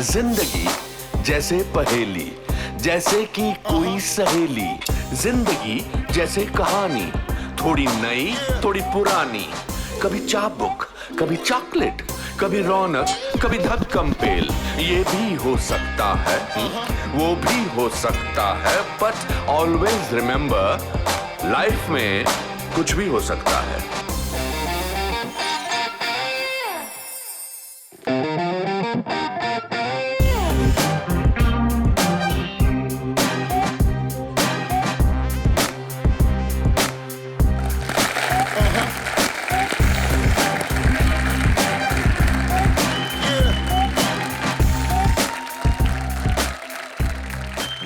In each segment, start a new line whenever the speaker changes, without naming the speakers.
जिंदगी जैसे पहेली, जैसे कि कोई सहेली। जिंदगी जैसे कहानी, थोड़ी नई थोड़ी पुरानी। कभी चाबुक, कभी चॉकलेट, कभी रौनक, कभी धक्कम पेल। ये भी हो सकता है, वो भी हो सकता है, बट ऑलवेज रिमेंबर, लाइफ में कुछ भी हो सकता है।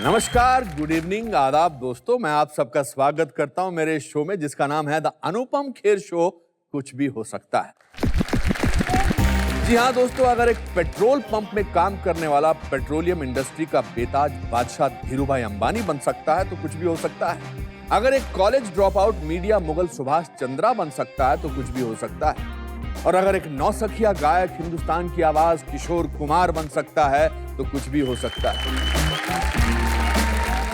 नमस्कार, गुड इवनिंग, आदाब दोस्तों। मैं आप सबका स्वागत करता हूं मेरे शो में, जिसका नाम है द अनुपम खेर शो। कुछ भी हो सकता है। जी हां दोस्तों, अगर एक पेट्रोल पंप में काम करने वाला पेट्रोलियम इंडस्ट्री का बेताज बादशाह धीरूभाई अंबानी बन सकता है तो कुछ भी हो सकता है। अगर एक college drop out media Mughal Subhash Chandra बन सकता है तो कुछ भी हो सकता है। और अगर एक नौसखिया गायक हिंदुस्तान की आवाज किशोर कुमार बन सकता है तो कुछ भी हो सकता है।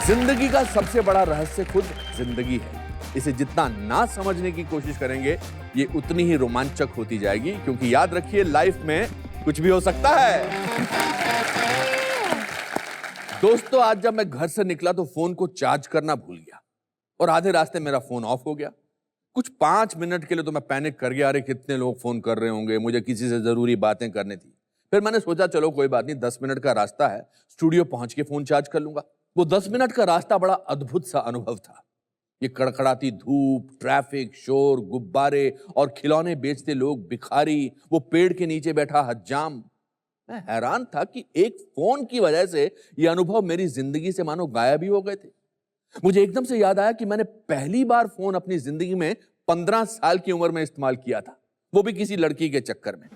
जिंदगी का सबसे बड़ा रहस्य खुद जिंदगी है। इसे जितना ना समझने की कोशिश करेंगे, ये उतनी ही रोमांचक होती जाएगी, क्योंकि याद रखिए, लाइफ में कुछ भी हो सकता है। दोस्तों, आज जब मैं घर से निकला तो फोन को चार्ज करना भूल गया और आधे रास्ते मेरा फोन ऑफ हो गया। कुछ 5 मिनट के लिए तो मैं पैनिक कर गया, अरे कितने लोग फोन कर रहे होंगे, मुझे किसी से जरूरी बातें करनी थी। फिर मैंने सोचा चलो कोई बात नहीं, 10 मिनट का रास्ता है, स्टूडियो पहुंच के फोन चार्ज कर लूंगा। वो 10 मिनट का रास्ता बड़ा अद्भुत सा अनुभव था। ये कड़कड़ाती धूप, ट्रैफिक, शोर, गुब्बारे और खिलौने बेचते लोग, भिखारी, वो पेड़ के नीचे बैठा हज्जाम। मैं हैरान था कि एक फोन की वजह से ये अनुभव मेरी जिंदगी से मानो गायब ही हो गए थे। मुझे एकदम से याद आया कि मैंने पहली बार फोन अपनी जिंदगी में 15 साल की उम्र में इस्तेमाल किया था, वो भी किसी लड़की के चक्कर में।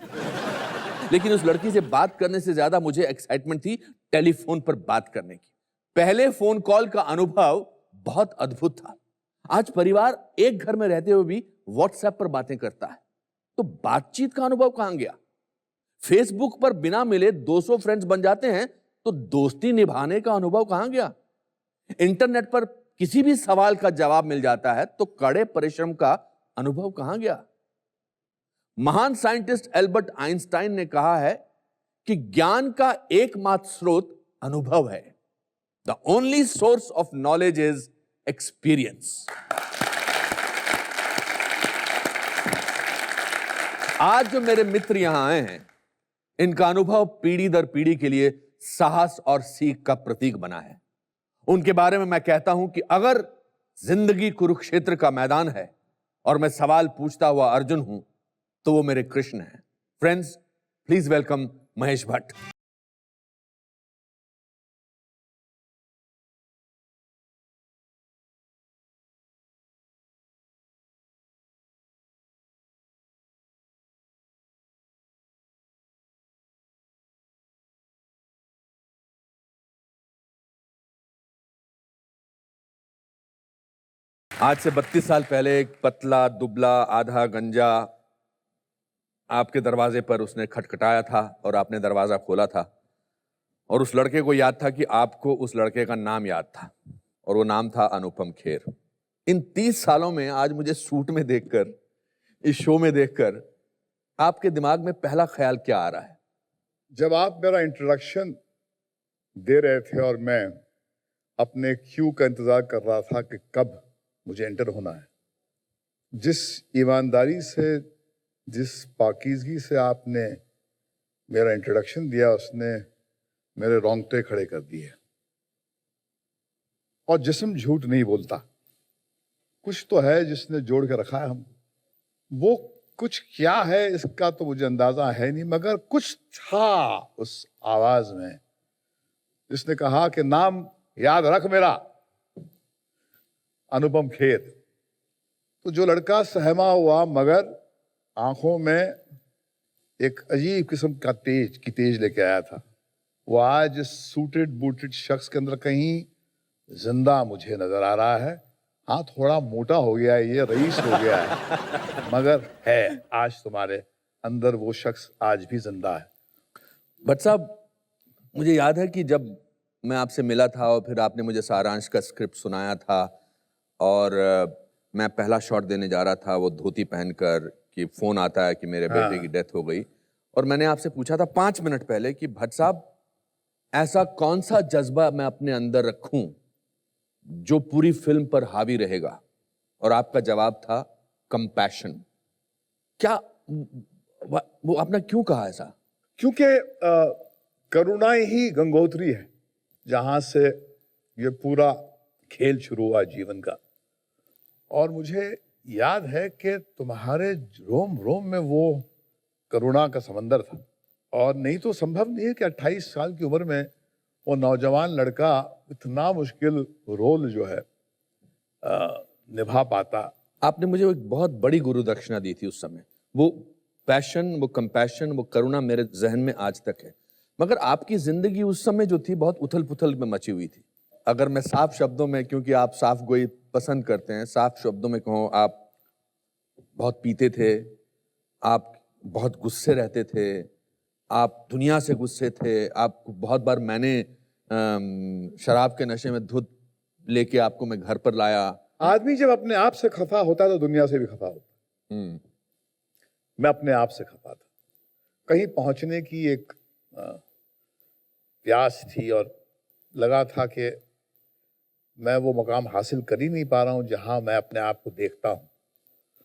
लेकिन उस लड़की से बात करने से ज्यादा मुझे एक्साइटमेंट थी टेलीफोन पर बात करने की। पहले फोन कॉल का अनुभव बहुत अद्भुत था। आज परिवार एक घर में रहते हुए भी व्हाट्सएप पर बातें करता है, तो बातचीत का अनुभव कहां गया? फेसबुक पर बिना मिले 200 फ्रेंड्स बन जाते हैं, तो दोस्ती निभाने का अनुभव कहां गया? इंटरनेट पर किसी भी सवाल का जवाब मिल जाता है, तो कड़े परिश्रम का अनुभव कहां गया? महान साइंटिस्ट एल्बर्ट आइंस्टाइन ने कहा है कि ज्ञान का एकमात्र स्रोत अनुभव है। The only source of knowledge is experience. आज जो मेरे मित्र यहां आए हैं, इनका अनुभव पीढ़ी दर पीढ़ी के लिए साहस और सीख का प्रतीक बना है। उनके बारे में मैं कहता हूं कि अगर जिंदगी कुरुक्षेत्र का मैदान है और मैं सवाल पूछता हुआ अर्जुन हूं, तो वो मेरे कृष्ण हैं। Friends, please welcome Mahesh Bhatt. आज से 32 साल पहले एक पतला, दुबला, आधा गंजा आपके दरवाजे पर उसने खटखटाया था और आपने दरवाजा खोला था। और उस लड़के को याद था कि आपको उस लड़के का नाम याद था, और वो नाम था अनुपम खेर। इन 30 सालों में आज मुझे सूट में देखकर, इस शो में देखकर, आपके दिमाग में पहला ख्याल क्या आ रहा है?
जब आप मेरा इंट्रोडक्शन दे रहे थे और मैं अपने क्यू का इंतजार कर रहा था कि कब मुझे एंटर होना है, जिस ईमानदारी से, जिस पाकीज़गी से आपने मेरा इंट्रोडक्शन दिया, उसने मेरे रोंगटे खड़े कर दिए। और जिस्म झूठ नहीं बोलता, कुछ तो है जिसने जोड़ के रखा है हम। वो कुछ क्या है इसका तो मुझे अंदाजा है नहीं, मगर कुछ था उस आवाज में जिसने कहा कि नाम याद रख मेरा, अनुपम खेर। तो जो लड़का सहमा हुआ मगर आंखों में एक अजीब किस्म का तेज लेके आया था, वो आज सूटेड बूटेड शख्स के अंदर कहीं जिंदा मुझे नजर आ रहा है। हाँ, थोड़ा मोटा हो गया है, ये रईस हो गया है, मगर है आज तुम्हारे अंदर वो शख्स आज भी जिंदा है।
भट्ट साहब, मुझे याद है कि जब मैं आपसे मिला था और फिर आपने मुझे सारांश का स्क्रिप्ट सुनाया था और मैं पहला शॉट देने जा रहा था वो धोती पहनकर कि फोन आता है कि मेरे बेटे की डेथ हो गई और मैंने आपसे पूछा था 5 मिनट पहले कि भट्ट साहब ऐसा कौन सा जज्बा मैं अपने अंदर रखूं जो पूरी फिल्म पर हावी रहेगा और आपका जवाब था कंपैशन। क्या वो आपने क्यों कहा ऐसा?
क्योंकि करुणा ही गंगोत्री है जहां से ये पूरा खेल शुरू हुआ जीवन का। और मुझे याद है कि तुम्हारे रोम रोम में वो करुणा का समंदर था और नहीं तो संभव नहीं है कि 28 साल की उम्र में वो नौजवान लड़का इतना मुश्किल रोल जो है निभा पाता।
आपने मुझे एक बहुत बड़ी गुरु दक्षिणा दी थी उस समय। वो पैशन, वो कंपैशन, वो करुणा मेरे जहन में आज तक है। मगर आपकी जिंदगी उस समय जो थी बहुत उथल पुथल में मची हुई थी। अगर मैं साफ शब्दों में, क्योंकि आप साफ गोई पसंद करते हैं, साफ शब्दों में कहूँ, आप बहुत पीते थे, आप बहुत गुस्से रहते थे, आप दुनिया से गुस्से थे, आप बहुत बार मैंने शराब के नशे में धुत लेके आपको मैं घर पर लाया।
आदमी जब अपने आप से खफा होता है तो दुनिया से भी खफा होता है। मैं अपने आप से खफा था। कहीं पहुंचने की एक प्यास थी और लगा था कि मैं वो मुकाम हासिल कर ही नहीं पा रहा हूं जहां मैं अपने आप को देखता हूं।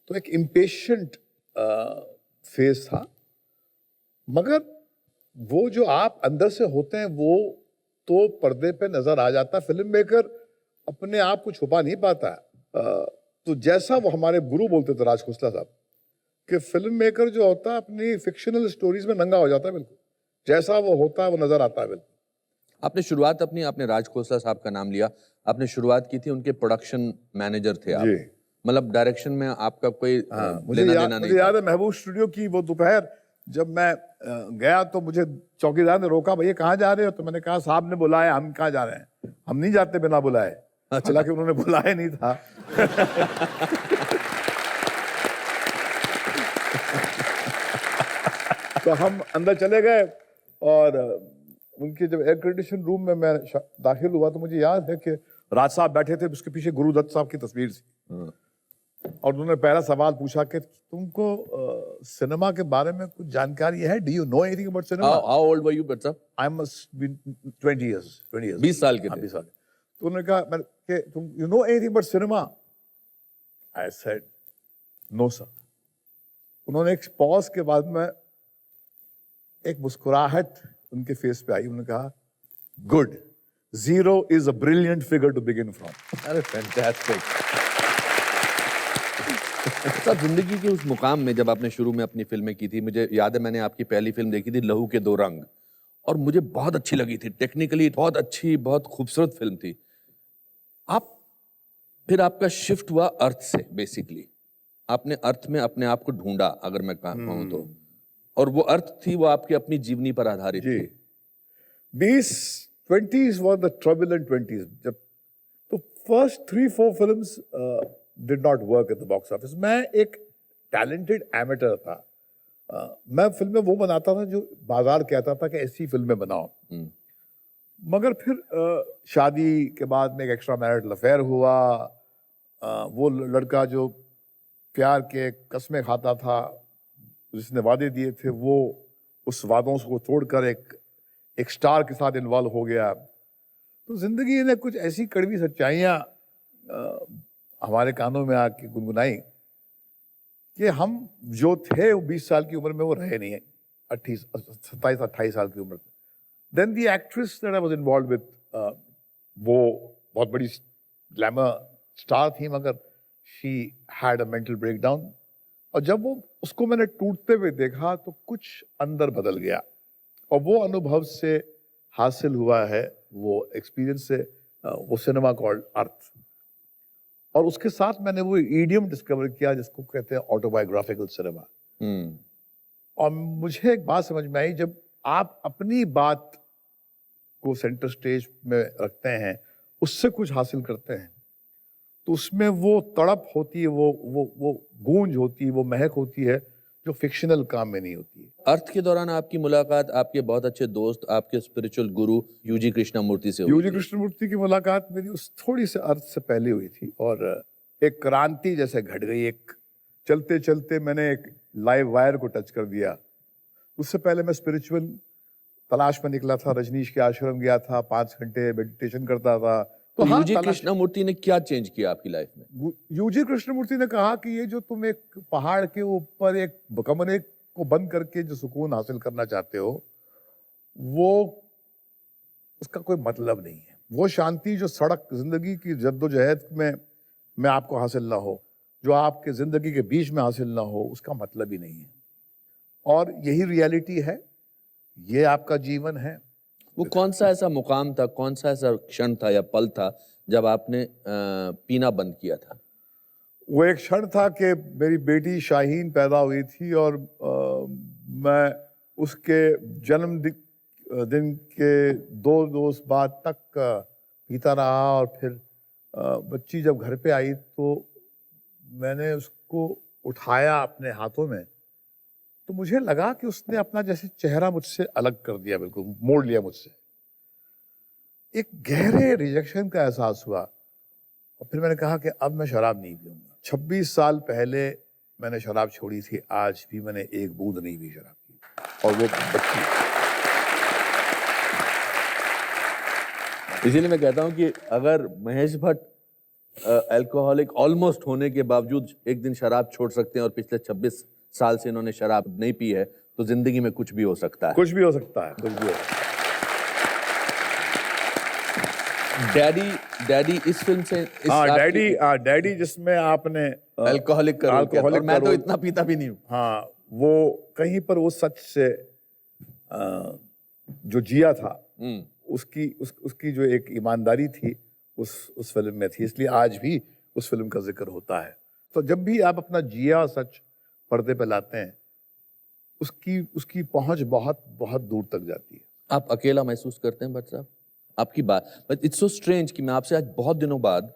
तो एक इम्पेशेंट फेज था। मगर वो जो आप अंदर से होते हैं वो तो पर्दे पे नजर आ जाता। फिल्म मेकर अपने आप को छुपा नहीं पाता। तो जैसा वो हमारे गुरु बोलते थे राज खोसला साहब कि फिल्म मेकर जो होता है अपनी फिक्शनल स्टोरीज में नंगा हो जाता है। बिल्कुल जैसा वो होता है वो नजर आता है। बिल्कुल
आपने शुरुआत अपनी, आपने राज खोसला साहब का नाम लिया, आपने शुरुआत की थी, उनके प्रोडक्शन मैनेजर थे आप। मतलब डायरेक्शन में आपका कोई
मुझे याद है महबूब स्टूडियो की वो दोपहर जब मैं गया तो मुझे चौकीदार ने रोका, भैया कहाँ जा रहे हो? तो मैंने कहा साहब ने बुलाया। हम कहाँ जा रहे हैं? हम नहीं जाते बिना बुलाए। हालांकि उन्होंने बुलाया नहीं था। तो हम अंदर चले गए और उनके जब एयर कंडीशन रूम में मैं दाखिल हुआ तो मुझे याद है कि राज साहब बैठे थे, उसके पीछे गुरुदत्त साहब की तस्वीर थी और उन्होंने पहला सवाल पूछा कि तुमको सिनेमा के बारे में कुछ जानकारी है? Do you know anything about cinema?
How old were you but साहब?
आई मस्ट बी 20 इयर्स
20 साल के थे।
20 साल। तो उन्होंने कहा कि तुम you know anything about cinema? I said no sir. उन्होंने एक पॉज के बाद में एक मुस्कुराहट उनके फेस पे आई। उन्होंने कहा good, 0 is a brilliant figure to begin from.
अरे फैंटास्टिक। सब जिंदगी के उस मुकाम में जब आपने शुरू में अपनी फिल्में की थी, मुझे याद है मैंने आपकी पहली फिल्म देखी थी लहू के 2 रंग और मुझे बहुत अच्छी लगी थी। टेक्निकली बहुत अच्छी, बहुत खूबसूरत फिल्म थी। फिर आपका शिफ्ट हुआ अर्थ से। बेसिकली आपने अर्थ में अपने आप को ढूंढा, अगर मैं कहूं तो, और वो अर्थ थी वो आपकी अपनी जीवनी पर आधारित थी।
20s were the turbulent 20s। जब तो first 3-4 films did not work at the box office. मैं एक टैलेंटेड एमेटर था। मैं फिल्में वो बनाता था जो बाजार कहता था कि ऐसी फिल्में बनाओ। मगर फिर शादी के बाद में एक एक्स्ट्रा मैरिटल अफेयर हुआ। वो लड़का जो प्यार के कस्में खाता था, जिसने वादे दिए थे, वो उस वादों को तोड़कर एक स्टार के साथ इन्वॉल्व हो गया। तो जिंदगी ने कुछ ऐसी कड़वी सच्चाइयाँ हमारे कानों में आके गुनगुनाई कि हम जो थे वो 20 साल की उम्र में वो रहे नहीं है। 27-28 साल की उम्र में। Then the actress that I was involved with, वो बहुत बड़ी ग्लैमर स्टार थी, मगर she had a mental breakdown. और जब वो उसको मैंने टूटते हुए देखा तो कुछ अंदर बदल गया। और वो अनुभव से हासिल हुआ है, वो एक्सपीरियंस से, वो सिनेमा कॉल्ड अर्थ। और उसके साथ मैंने वो ईडियम डिस्कवर किया जिसको कहते हैं ऑटोबायोग्राफिकल सिनेमा। और मुझे एक बात समझ में आई, जब आप अपनी बात को सेंटर स्टेज में रखते हैं, उससे कुछ हासिल करते हैं, तो उसमें वो तड़प होती है, वो गूंज होती है, वो महक होती है जो फिक्शनल काम में नहीं होती है।
अर्थ के दौरान आपकी मुलाकात आपके बहुत अच्छे दोस्त, आपके स्पिरिचुअल गुरु यूजी कृष्णमूर्ति से हुई
यूजी
थी।
कृष्णमूर्ति की मुलाकात मेरी उस थोड़ी से अर्थ से पहले हुई थी और एक क्रांति जैसे घट गई। एक चलते चलते मैंने एक लाइव वायर को टच कर दिया। उससे पहले मैं स्पिरिचुअल तलाश में निकला था, रजनीश के आश्रम गया था, 5 घंटे मेडिटेशन करता था।
तो
हाँ,
यूजी कृष्णमूर्ति ने क्या चेंज किया आपकी लाइफ में?
यूजी कृष्णमूर्ति ने कहा कि ये जो तुम एक पहाड़ के ऊपर एक कमरे को बंद करके जो सुकून हासिल करना चाहते हो, वो उसका कोई मतलब नहीं है। वो शांति जो सड़क जिंदगी की जद्दोजहद में आपको हासिल ना हो, जो आपके जिंदगी के बीच में हासिल ना हो, उसका मतलब ही नहीं है। और यही रियलिटी है, ये आपका जीवन है।
वो कौन सा ऐसा मुकाम था, कौन सा ऐसा क्षण था या पल था जब आपने पीना बंद किया था?
वो एक क्षण था कि मेरी बेटी शाहीन पैदा हुई थी और मैं उसके दिन के 2 रोज बाद तक पीता रहा। और फिर बच्ची जब घर पे आई तो मैंने उसको उठाया अपने हाथों में, तो मुझे लगा कि उसने अपना जैसे चेहरा मुझसे अलग कर दिया, बिल्कुल मोड़ लिया मुझसे। एक गहरे रिजेक्शन का एहसास हुआ और फिर मैंने कहा कि अब मैं शराब नहीं पीऊंगा। 26 साल पहले मैंने शराब छोड़ी थी, आज भी मैंने एक बूंद नहीं पी शराब की, और वो बच्ची।
इसीलिए मैं कहता हूं कि अगर महेश भट्ट अल्कोहलिक ऑलमोस्ट होने के बावजूद एक दिन शराब छोड़ सकते हैं और पिछले 26 साल से इन्होंने शराब नहीं पी है, तो जिंदगी में कुछ भी हो सकता है।
कुछ भी हो सकता है, कुछ भी हो सकता
है। डैडी इस फिल्म से
डैडी जिसमें आपने
अल्कोहलिक का रोल किया था, और मैं तो इतना पीता भी नहीं हूँ।
हाँ, वो कहीं पर वो सच से जो जिया था, उसकी जो एक ईमानदारी थी उस फिल्म में थी, इसलिए आज भी उस फिल्म का जिक्र होता है। तो जब भी आप अपना जिया सच पर्दे पे लाते हैं, उसकी पहुंच बहुत बहुत दूर तक जाती है।
आप अकेला महसूस करते हैं भट्ट साहब? आपकी बात, बट इट्स सो स्ट्रेंज कि मैं आपसे आज बहुत दिनों बाद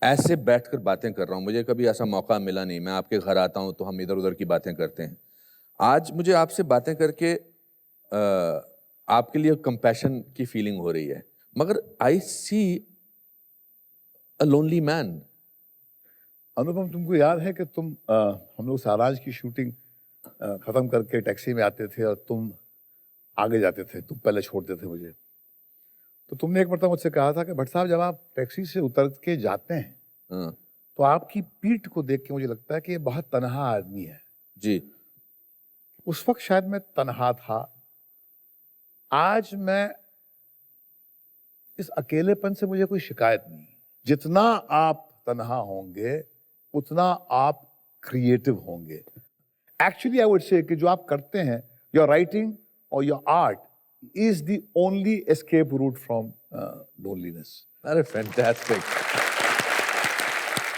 ऐसे बैठकर बातें कर रहा हूँ। मुझे कभी ऐसा मौका मिला नहीं। मैं आपके घर आता हूँ तो हम इधर उधर की बातें करते हैं। आज मुझे आपसे बातें करके आपके लिए कंपैशन की फीलिंग हो रही है, मगर आई सी अ लोनली मैन।
अनुपम, तुमको याद है कि हम लोग सारांश की शूटिंग खत्म करके टैक्सी में आते थे और तुम आगे जाते थे, तुम पहले छोड़ते थे मुझे। तो तुमने एक मरतबा मुझसे कहा था कि भट्ट साहब, जब आप टैक्सी से उतर के जाते हैं तो आपकी पीठ को देख के मुझे लगता है कि ये बहुत तन्हा आदमी है।
जी,
उस वक्त शायद मैं तन्हा था। आज मैं इस अकेलेपन से मुझे कोई शिकायत नहीं। जितना आप तन्हा होंगे उतना आप क्रिएटिव होंगे। एक्चुअली आई वुड से कि जो आप करते हैं, योर राइटिंग और your art is the only escape route from loneliness.
अरे फैंटास्टिक।